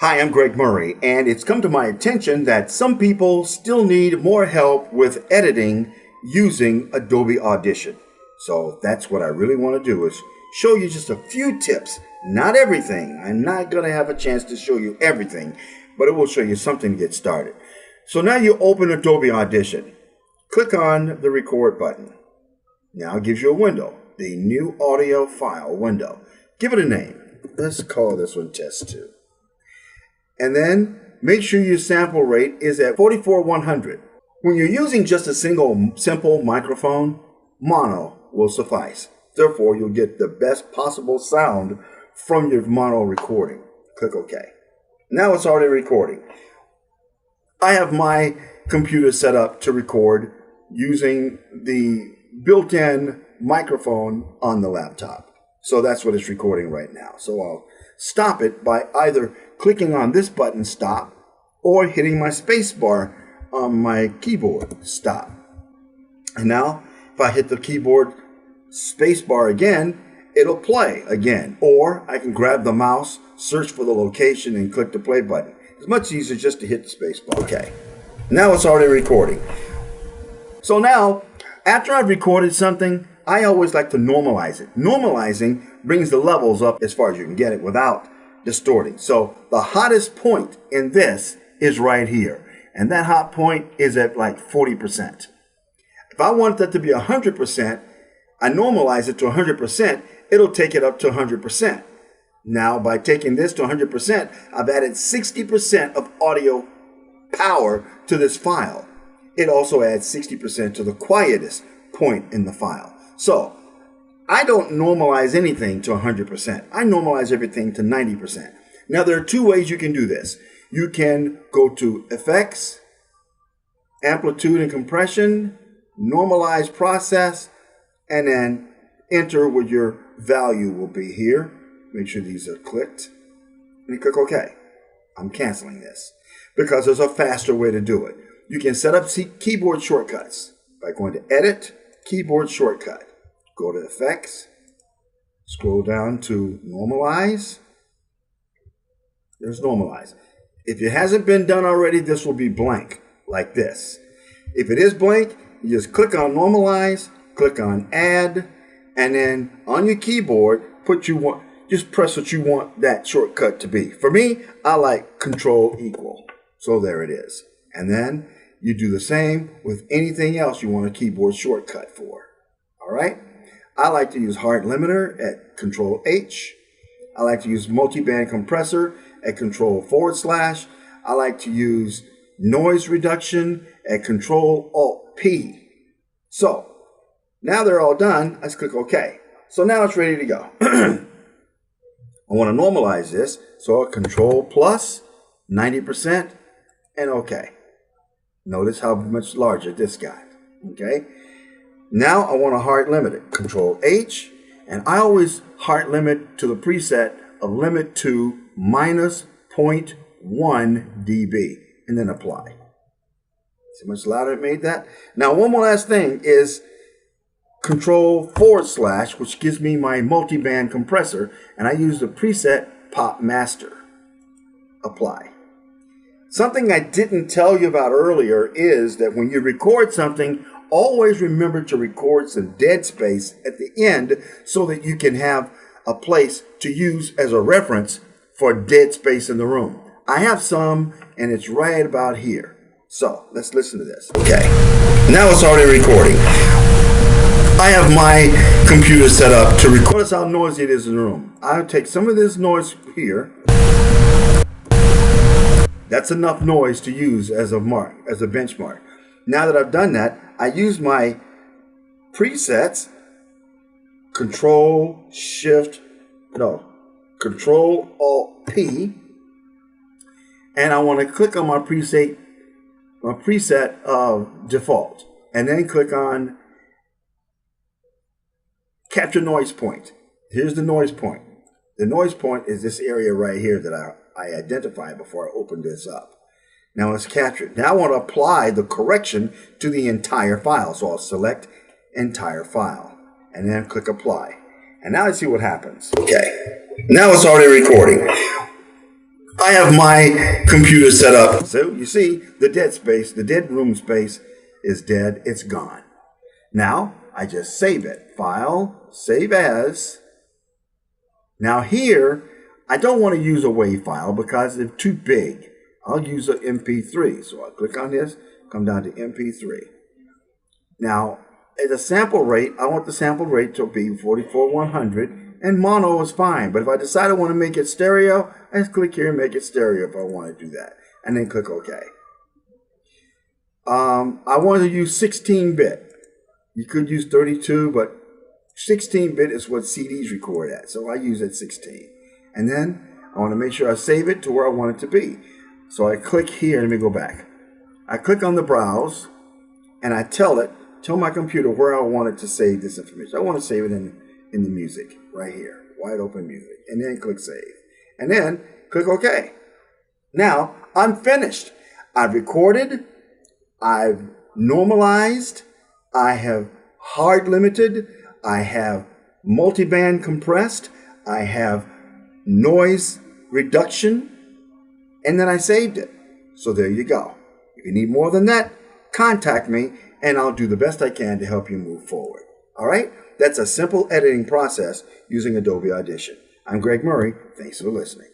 Hi, I'm Greg Murray, and it's come to my attention that some people still need more help with editing using Adobe Audition. So that's what I really want to do, is show you just a few tips, not everything. I'm not going to have a chance to show you everything, but it will show you something to get started. So now you open Adobe Audition. Click on the record button. Now it gives you a window, the new audio file window. Give it a name. Let's call this one Test 2. And then make sure your sample rate is at 44/100. When you're using just a simple microphone, mono will suffice. Therefore, you'll get the best possible sound from your mono recording. Click OK. Now it's already recording. I have my computer set up to record using the built-in microphone on the laptop. So that's what it's recording right now. So I'll stop it by either clicking on this button, stop, or hitting my space bar on my keyboard, stop. And now, if I hit the keyboard space bar again, it'll play again. Or I can grab the mouse, search for the location, and click the play button. It's much easier just to hit the space bar. Okay, now it's already recording. So now, after I've recorded something, I always like to normalize it. Normalizing brings the levels up as far as you can get it without distorting. So the hottest point in this is right here. And that hot point is at like 40%. If I want that to be 100%, I normalize it to 100%, it'll take it up to 100%. Now, by taking this to 100%, I've added 60% of audio power to this file. It also adds 60% to the quietest point in the file. So I don't normalize anything to 100%. I normalize everything to 90%. Now, there are two ways you can do this. You can go to Effects, Amplitude and Compression, Normalize Process, and then enter what your value will be here. Make sure these are clicked. And you click OK. I'm canceling this because there's a faster way to do it. You can set up keyboard shortcuts by going to Edit, Keyboard Shortcut. Go to Effects, scroll down to Normalize. There's Normalize. If it hasn't been done already, this will be blank, like this. If it is blank, you just click on Normalize, click on Add, and then on your keyboard, just press what you want that shortcut to be. For me, I like Control equal. So there it is. And then you do the same with anything else you want a keyboard shortcut for. All right? I like to use hard limiter at Control H. I like to use multi-band compressor at Control /. I like to use noise reduction at Control Alt P. So now they're all done. Let's click OK. So now it's ready to go. I want to normalize this. So Control plus 90% and OK. Notice how much larger this got. Okay. Now I want to hard limit it. Control H, and I always hard limit to the preset of limit to minus 0.1 dB, and then apply. See how much louder it made that? Now one more last thing is Control /, which gives me my multi-band compressor, and I use the preset Pop Master. Apply. Something I didn't tell you about earlier is that when you record something, always remember to record some dead space at the end so that you can have a place to use as a reference for dead space in the room. I have some, and it's right about here. So let's listen to this. Okay, now it's already recording. I have my computer set up to record. Notice how noisy it is in the room. I'll take some of this noise here. That's enough noise to use as a benchmark. Now that I've done that, I use my presets, Control Alt P, and I want to click on my preset of default, and then click on Capture Noise Point. Here's the noise point. The noise point is this area right here that I identified before I opened this up. Now it's captured. Now I want to apply the correction to the entire file. So I'll select Entire File and then click Apply. And now let's see what happens. Okay, now it's already recording. I have my computer set up. So you see the dead space, the dead room space is dead. It's gone. Now I just save it. File, save as. Now here, I don't want to use a WAV file because they're too big. I'll use an MP3. So I'll click on this, come down to MP3. Now, at the sample rate, I want the sample rate to be 44,100. And mono is fine, but if I decide I want to make it stereo, I just click here and make it stereo if I want to do that. And then click OK. I want to use 16-bit. You could use 32, but 16-bit is what CDs record at, so I use it 16. And then I want to make sure I save it to where I want it to be. So I click here, let me go back. I click on the browse, and I tell my computer where I want it to save this information. I want to save it in the music, right here, wide open music, and then click save. And then click OK. Now, I'm finished. I've recorded, I've normalized, I have hard limited, I have multiband compressed, I have noise reduction, and then I saved it. So there you go. If you need more than that, contact me, and I'll do the best I can to help you move forward. All right? That's a simple editing process using Adobe Audition. I'm Greg Murray. Thanks for listening.